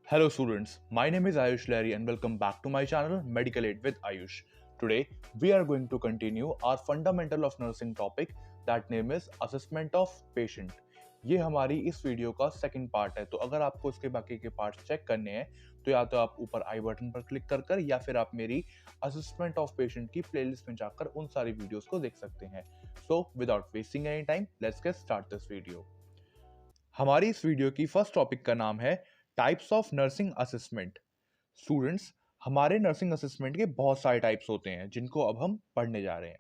Hello students, my name is Ayush Larry and welcome back to my channel Medical Aid with Ayush. Today we are going to continue our fundamental of nursing topic that name is assessment of patient. ये हमारी इस video का second part है, तो अगर आपको इसके बाकी के पार्ट्स चेक करने हैं तो या तो आप ऊपर आई बटन पर क्लिक कर या फिर आप मेरी असेसमेंट ऑफ पेशेंट की प्लेलिस्ट में जाकर उन सारी वीडियोस को देख सकते हैं। So without wasting any time let's get start this video. हमारी इस वीडियो की फर्स्ट टॉपिक का नाम है types of nursing assessment. Students, हमारे नर्सिंग असेसमेंट के बहुत सारे टाइप्स होते हैं जिनको अब हम पढ़ने जा रहे हैं।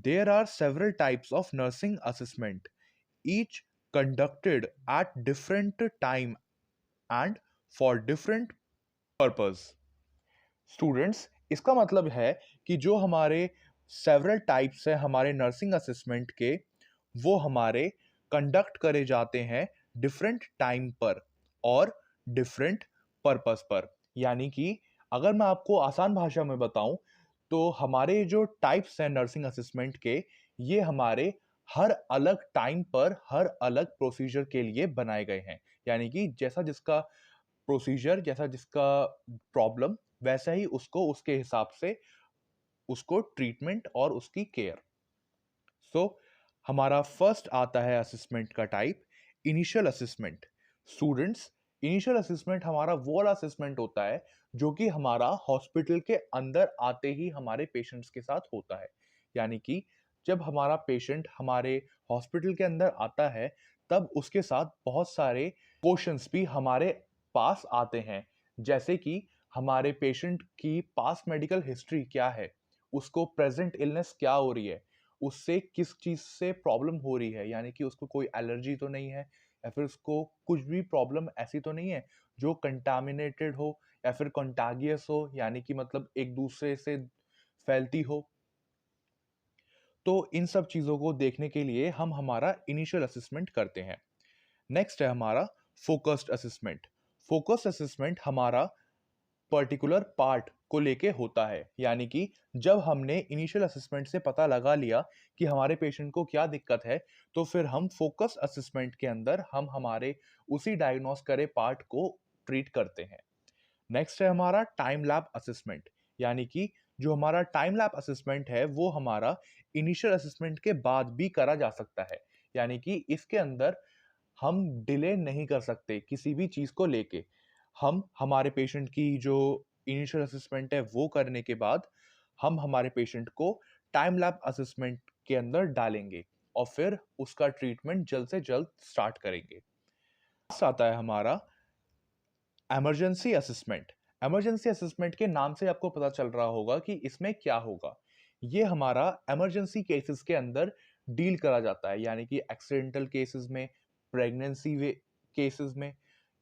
There are several types of nursing assessment, each conducted at different time and for different purpose. Students, इसका मतलब है कि जो हमारे सेवरल टाइप्स है हमारे नर्सिंग असेसमेंट के, वो हमारे कंडक्ट करे जाते हैं डिफरेंट टाइम पर और डिफरेंट पर्पस पर। यानी कि अगर मैं आपको आसान भाषा में बताऊं तो हमारे जो टाइप्स हैं नर्सिंग असेसमेंट के, ये हमारे हर अलग टाइम पर हर अलग प्रोसीजर के लिए बनाए गए हैं। यानी कि जैसा जिसका प्रोसीजर, जैसा जिसका प्रॉब्लम, वैसा ही उसको उसके हिसाब से उसको ट्रीटमेंट और उसकी केयर। सो हमारा फर्स्ट आता है असेसमेंट का type, initial assessment. Students, initial assessment हमारा वो वाला असेसमेंट होता है जो कि हमारा हॉस्पिटल के अंदर आते ही हमारे पेशेंट्स के साथ होता है। यानी कि जब हमारा पेशेंट हमारे हॉस्पिटल के अंदर आता है तब उसके साथ बहुत सारे क्वेश्चंस भी हमारे पास आते हैं, जैसे कि हमारे पेशेंट की पास्ट मेडिकल हिस्ट्री क्या है, उसको प्रेजेंट इलनेस क्या हो रही है, उससे किस चीज से प्रॉब्लम हो रही है, यानी कि उसको कोई एलर्जी तो नहीं है या फिर उसको कुछ भी प्रॉब्लम ऐसी तो नहीं है जो कंटामिनेटेड हो या फिर कंटागियस हो, यानी कि मतलब एक दूसरे से फैलती हो। तो इन सब चीजों को देखने के लिए हम हमारा इनिशियल असेसमेंट करते हैं। नेक्स्ट है हमारा फोकस्ड असेसमेंट। फोकस्ड असेसमेंट हमारा पर्टिकुलर पार्ट को लेके होता है। यानी कि जब हमने इनिशियल असेसमेंट से पता लगा लिया कि हमारे पेशेंट को क्या दिक्कत है, तो फिर हम फोकस असेसमेंट के अंदर हम हमारे उसी डायग्नोस करे पार्ट को ट्रीट करते हैं। नेक्स्ट है हमारा टाइम लैब असेसमेंट। यानी कि जो हमारा टाइम लैब असेसमेंट है वो हमारा इनिशियल असेसमेंट के बाद भी करा जा सकता है। यानी कि इसके अंदर हम डिले नहीं कर सकते किसी भी चीज को लेके। हम हमारे पेशेंट की जो इनिशियल असेसमेंट है वो करने के बाद हम हमारे पेशेंट को टाइम लैब असेसमेंट के अंदर डालेंगे और फिर उसका ट्रीटमेंट जल्द से जल्द स्टार्ट करेंगे। नेक्स्ट आता है हमारा इमरजेंसी असेसमेंट। इमरजेंसी असेसमेंट के नाम से आपको पता चल रहा होगा कि इसमें क्या होगा। ये हमारा इमरजेंसी केसेस के अंदर डील करा जाता है, यानी कि एक्सीडेंटल केसेस में, प्रेगनेंसी केसेस में,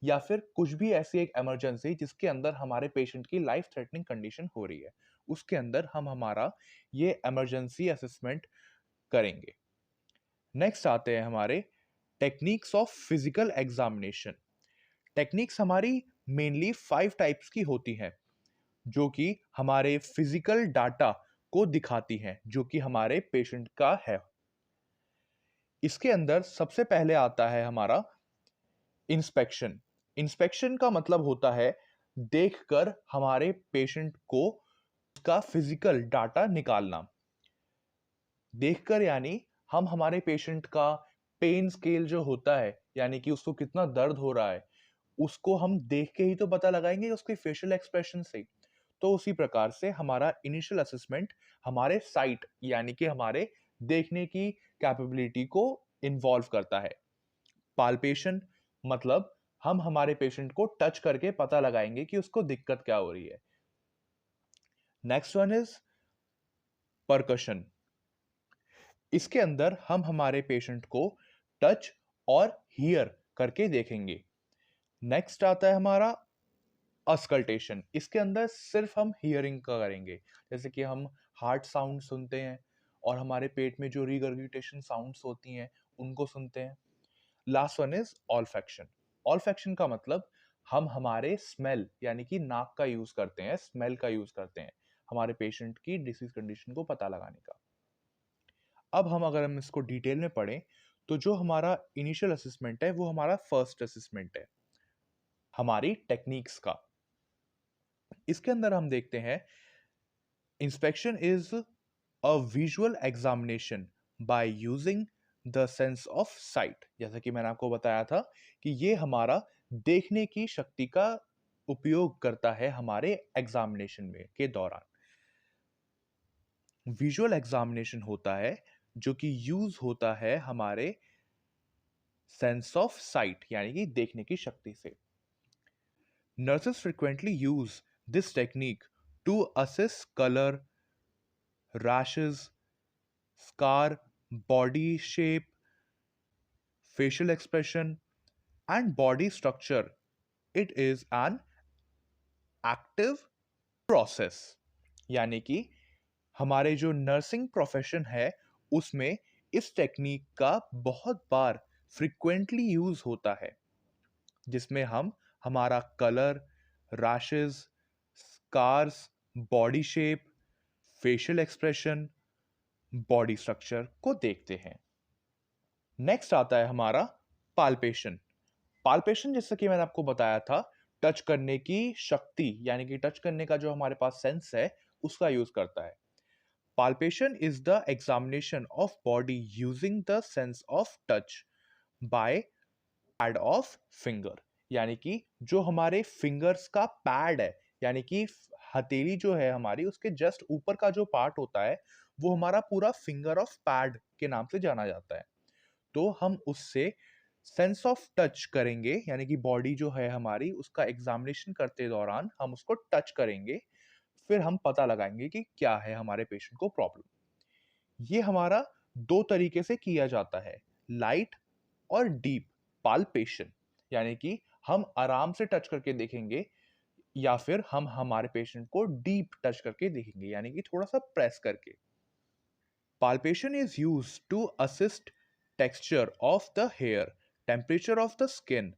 या फिर कुछ भी ऐसी एक इमरजेंसी जिसके अंदर हमारे पेशेंट की लाइफ थ्रेटनिंग कंडीशन हो रही है, उसके अंदर हम हमारा ये इमरजेंसी असेसमेंट करेंगे। नेक्स्ट आते हैं हमारे techniques of physical examination. Techniques हमारी मेनली 5 टाइप्स की होती हैं जो कि हमारे फिजिकल डाटा को दिखाती हैं जो कि हमारे पेशेंट का है। इसके अंदर सबसे पहले आता है हमारा इंस्पेक्शन। इंस्पेक्शन का मतलब होता है देखकर हमारे पेशेंट को उसका फिजिकल डाटा निकालना। देखकर यानी हम हमारे पेशेंट का पेन स्केल जो होता है, यानी कि उसको कितना दर्द हो रहा है, उसको हम देख के ही तो पता लगाएंगे उसके फेशियल एक्सप्रेशन से। तो उसी प्रकार से हमारा इनिशियल असेसमेंट हमारे साइट यानी कि हमारे देखने की कैपेबिलिटी को इन्वॉल्व करता है। पाल्पेशन मतलब हम हमारे पेशेंट को टच करके पता लगाएंगे कि उसको दिक्कत क्या हो रही है। Next one is percussion. इसके अंदर हम हमारे पेशेंट को टच और हियर करके देखेंगे। नेक्स्ट आता है हमारा अस्कल्टेशन। इसके अंदर सिर्फ हम हियरिंग का करेंगे, जैसे कि हम हार्ट साउंड सुनते हैं और हमारे पेट में जो रिगर्गिटेशन साउंड्स होती हैं उनको सुनते हैं। Last one is olfaction. Olfaction का मतलब हम हमारे स्मेल यानी कि नाक का यूज करते हैं, स्मेल का यूज करते हैं हमारे पेशेंट की डिसीज कंडीशन को पता लगाने का। अब अगर हम इसको डिटेल में पढ़ें तो जो हमारा इनिशियल असेसमेंट है वो हमारा फर्स्ट असेसमेंट है। हमारी टेक्निक्स का। इसके अंदर हम देखते हैं inspection is a visual examination by using the sense of site. जैसा कि मैंने आपको बताया था कि ये हमारा देखने की शक्ति का उपयोग करता है हमारे एग्जामिनेशन में के दौरान। विजुअल एग्जामिनेशन होता है जो कि यूज होता है हमारे सेंस ऑफ साइट यानी कि देखने की शक्ति से। Nurses frequently use this technique to assess colour, rashes, scar, body shape, facial expression, and body structure. It is an active process। यानी कि हमारे जो नर्सिंग प्रोफेशन है उसमें इस टेक्निक का बहुत बार फ्रिक्वेंटली यूज होता है, जिसमें हम हमारा colour, rashes, scars, body shape, facial expression, body structure को देखते हैं। नेक्स्ट आता है हमारा पाल्पेशन। पाल्पेशन जैसा कि मैंने आपको बताया था, टच करने की शक्ति यानी कि टच करने का जो हमारे पास सेंस है उसका यूज करता है। Palpation is the examination of body using the sense of touch by pad of finger. यानी कि जो हमारे फिंगर्स का पैड है, यानी कि हथेली जो है हमारी उसके जस्ट ऊपर का जो पार्ट होता है वो हमारा पूरा फिंगर ऑफ पैड के नाम से जाना जाता है। तो हम उससे सेंस ऑफ टच करेंगे, यानी कि बॉडी जो है हमारी उसका एग्जामिनेशन करते दौरान हम उसको टच करेंगे, फिर हम पता लगाएंगे कि क्या है हमारे पेशेंट को प्रॉब्लम। ये हमारा दो तरीके से किया जाता है, लाइट और डीप पाल्पेशन। यानी कि हम आराम से टच करके देखेंगे या फिर हम हमारे पेशेंट को डीप टच करके देखेंगे, यानी कि थोड़ा सा प्रेस करके। Palpation is used to assist texture of the hair, temperature of the skin,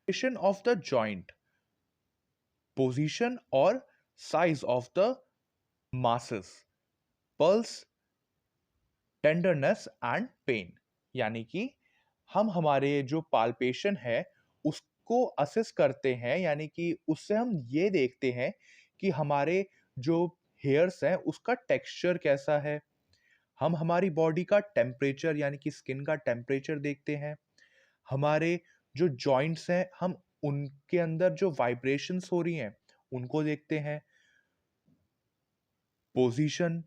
position of the joint, position or size of the masses, pulse, tenderness and pain। यानी कि हम हमारे जो पाल्पेशन है उसको असेस करते हैं, यानी कि उससे हम ये देखते हैं कि हमारे जो हेयर्स हैं उसका टेक्सचर कैसा है। हम हमारी बॉडी का टेम्परेचर यानी कि स्किन का टेम्परेचर देखते हैं। हमारे जो जॉइंट्स हैं हम उनके अंदर जो वाइब्रेशंस हो रही हैं उनको देखते हैं। Position,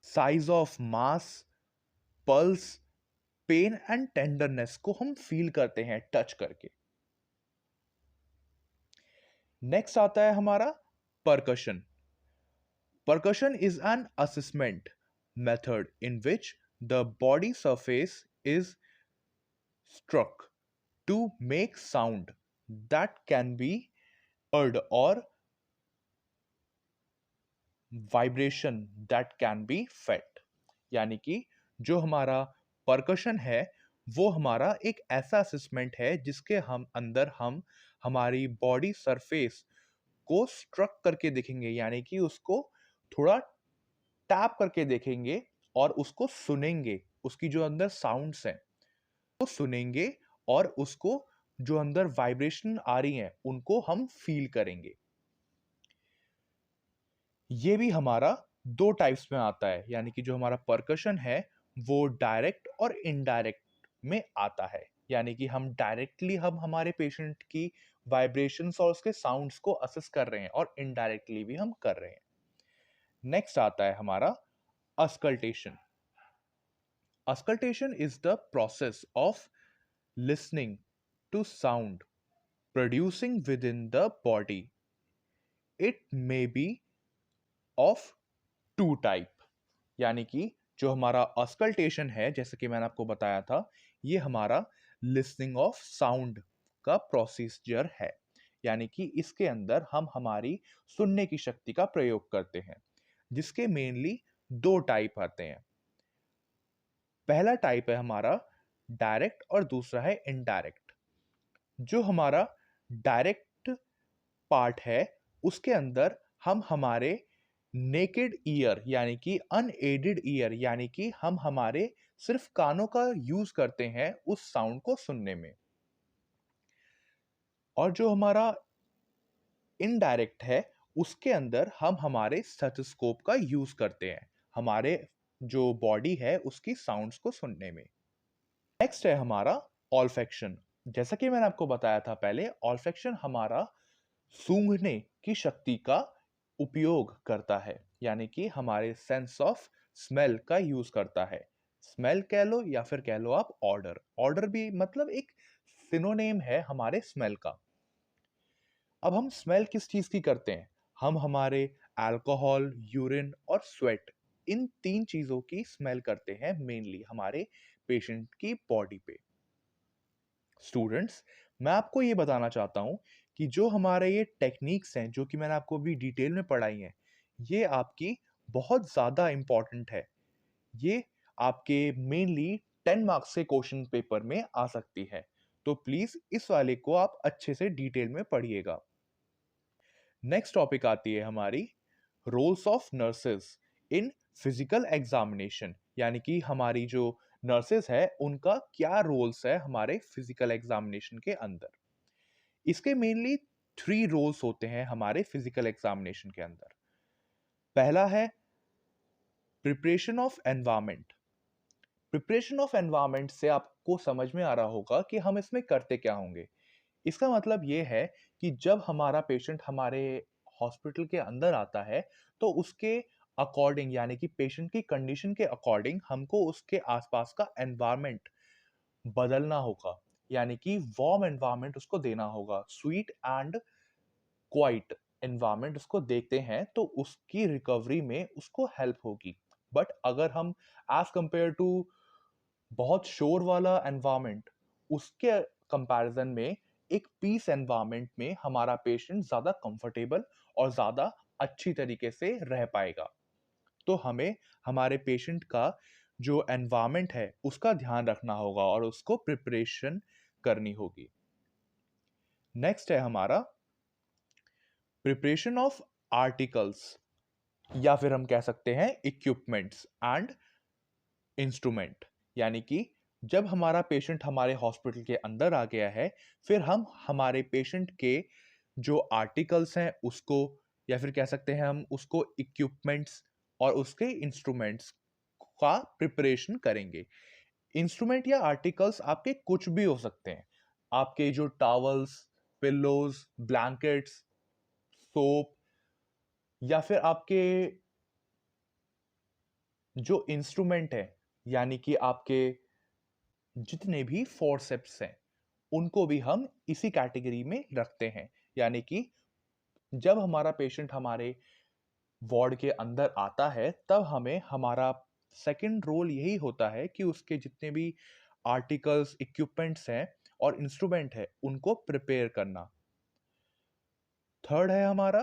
size of mass, pulse, pain and tenderness को हम फील करते हैं टच करके। नेक्स्ट आता है हमारा percussion. Percussion is an assessment method in which the body surface is struck to make sound that can be heard or vibration that can be felt। यानी कि जो हमारा परकशन है वो हमारा एक ऐसा असेसमेंट है जिसके हम अंदर हम हमारी बॉडी सरफेस को स्ट्रक करके देखेंगे, यानी कि उसको थोड़ा टैप करके देखेंगे और उसको सुनेंगे, उसकी जो अंदर साउंड्स हैं वो सुनेंगे और उसको जो अंदर वाइब्रेशन आ रही हैं उनको हम फील करेंगे। ये भी हमारा दो टाइप्स में आता है, यानी कि जो हमारा परकशन है वो डायरेक्ट और इनडायरेक्ट में आता है। यानी कि हम डायरेक्टली हम हमारे पेशेंट की वाइब्रेशंस और उसके साउंड्स को असेस कर रहे हैं और इनडायरेक्टली भी हम कर रहे हैं। नेक्स्ट आता है हमारा auscultation. Auscultation is the process of listening to sound producing within the body. It may be of two type। यानी कि जो हमारा ऑस्कल्टेशन है जैसे कि मैंने आपको बताया था ये हमारा लिसनिंग ऑफ साउंड का प्रोसीजर है। यानी कि इसके अंदर हम हमारी सुनने की शक्ति का प्रयोग करते हैं, जिसके मेनली दो टाइप आते हैं। पहला टाइप है हमारा डायरेक्ट और दूसरा है इनडायरेक्ट। जो हमारा डायरेक्ट पार्ट है उसके अंदर हम हमारे नेकेड ईयर यानी कि अनएडेड ईयर यानी कि हम हमारे सिर्फ कानों का यूज करते हैं उस साउंड को सुनने में। और जो हमारा इनडायरेक्ट है उसके अंदर हम हमारे स्टेथोस्कोप का यूज करते हैं हमारे जो बॉडी है उसकी साउंड्स को सुनने में। नेक्स्ट है हमारा ऑल्फैक्शन। जैसा कि मैंने आपको बताया था पहले, ऑल्फैक्शन हमारा सूंघने की शक्ति का उपयोग करता है, यानी कि हमारे सेंस ऑफ स्मेल का यूज करता है। स्मेल कह लो या फिर कह लो आप ऑर्डर। ऑर्डर भी मतलब एक सिनोनिम है हमारे स्मेल का। अब हम स्मेल किस चीज की करते हैं? हम हमारे अल्कोहल, यूरिन और स्वेट, इन 3 चीजों की स्मेल करते हैं मेनली हमारे पेशेंट की बॉडी पे। स्टूडेंट्स, मैं आपको ये बताना चाहता हूँ कि जो हमारे ये टेक्निक्स हैं जो कि मैंने आपको अभी डिटेल में पढ़ाई हैं, ये आपकी बहुत ज़्यादा इम्पोर्टेंट है। ये आपके मेनली 10 मार्क्स के क्वेश्चन पेपर में आ सकती है। तो प्लीज़ इस वाले को आप अच्छे से डिटेल में पढ़िएगा। नेक्स्ट टॉपिक आती है हमारी roles of nurses in physical examination, यानी कि हमारी जो नर्सेस है उनका क्या रोल्स है हमारे फिजिकल एग्जामिनेशन के अंदर। इसके मेनली 3 रोल्स होते हैं हमारे फिजिकल एग्जामिनेशन के अंदर। पहला है preparation of environment. Preparation of environment से आपको समझ में आ रहा होगा कि हम इसमें करते क्या होंगे। इसका मतलब ये है कि जब हमारा पेशेंट हमारे हॉस्पिटल के अंदर आता है तो उसके अकॉर्डिंग, यानी कि पेशेंट की कंडीशन के अकॉर्डिंग हमको उसके आसपास का एनवायरनमेंट बदलना होगा, यानी कि वार्म एनवायरनमेंट उसको देना होगा। स्वीट एंड क्वाइट एनवायरनमेंट उसको देखते हैं तो उसकी रिकवरी में उसको हेल्प होगी। बट अगर हम एज कंपेयर टू बहुत शोर वाला एनवायरनमेंट, उसके कंपैरिजन में एक पीस एनवायरनमेंट में हमारा पेशेंट ज़्यादा कंफर्टेबल और ज़्यादा अच्छी तरीके से रह पाएगा। तो हमें हमारे पेशेंट का जो एनवायरनमेंट है उसका ध्यान रखना होगा और उसको प्रिपरेशन करनी होगी। नेक्स्ट है हमारा प्रिपरेशन ऑफ आर्टिकल्स, या फिर हम कह सकते हैं इक्विपमेंट्स एंड इंस्ट्रूमेंट। यानी कि जब हमारा पेशेंट हमारे हॉस्पिटल के अंदर आ गया है, फिर हम हमारे पेशेंट के जो आर्टिकल्स हैं उसको, या फिर कह सकते हैं हम उसको इक्विपमेंट्स और उसके इंस्ट्रूमेंट्स का प्रिपरेशन करेंगे। इंस्ट्रूमेंट या आर्टिकल्स आपके कुछ भी हो सकते हैं। आपके जो टॉवल्स, पिल्लोज, ब्लैंकेट्स, सोप, या फिर आपके जो इंस्ट्रूमेंट है, यानी कि आपके जितने भी फोर्सेप्स हैं उनको भी हम इसी कैटेगरी में रखते हैं। यानी कि जब हमारा पेशेंट हमारे वार्ड के अंदर आता है तब हमें हमारा सेकंड रोल यही होता है कि उसके जितने भी आर्टिकल्स, इक्विपमेंट्स हैं और इंस्ट्रूमेंट है उनको प्रिपेयर करना। थर्ड है हमारा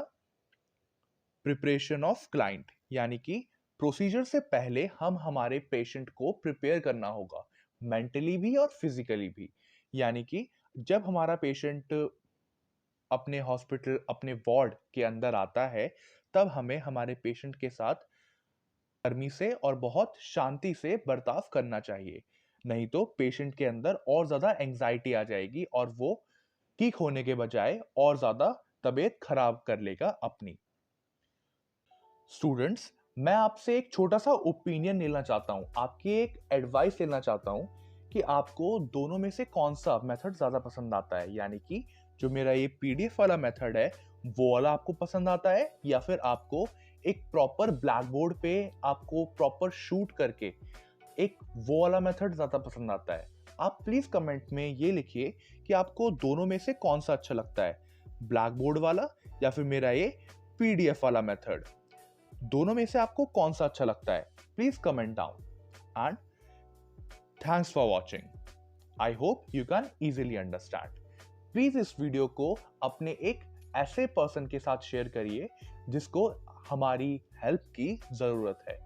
प्रिपरेशन ऑफ क्लाइंट, यानी कि प्रोसीजर से पहले हम हमारे पेशेंट को प्रिपेयर करना होगा, मेंटली भी और फिजिकली भी। यानी कि जब हमारा पेशेंट अपने हॉस्पिटल, अपने वार्ड के अंदर आता है तब हमें हमारे पेशेंट के साथ नरमी से और बहुत शांति से बर्ताव करना चाहिए। नहीं तो पेशेंट के अंदर और ज़्यादा एंग्जाइटी आ जाएगी और वो ठीक होने के बजाय और ज़्यादा तबीयत खराब कर लेगा अपनी। स्टूडेंट्स, मैं आपसे एक छोटा सा ओपिनियन लेना चाहता हूँ, आपकी एक एडवाइस लेना चाहता हूँ कि आपको दोनों में से कौन सा मेथड ज़्यादा पसंद आता है। यानी कि जो मेरा ये पीडीएफ वाला मेथड है वो वाला आपको पसंद आता है, या फिर आपको एक प्रॉपर ब्लैक बोर्ड पे आपको प्रॉपर शूट करके एक वो वाला मेथड ज़्यादा पसंद आता है। आप प्लीज़ कमेंट में ये लिखिए कि आपको दोनों में से कौन सा अच्छा लगता है, ब्लैक बोर्ड वाला या फिर मेरा ये पीडीएफ वाला मेथड। दोनों में से आपको कौन सा अच्छा लगता है? Please comment down and thanks for watching. I hope you can easily understand. Please इस वीडियो को अपने एक ऐसे पर्सन के साथ शेयर करिए जिसको हमारी हेल्प की जरूरत है।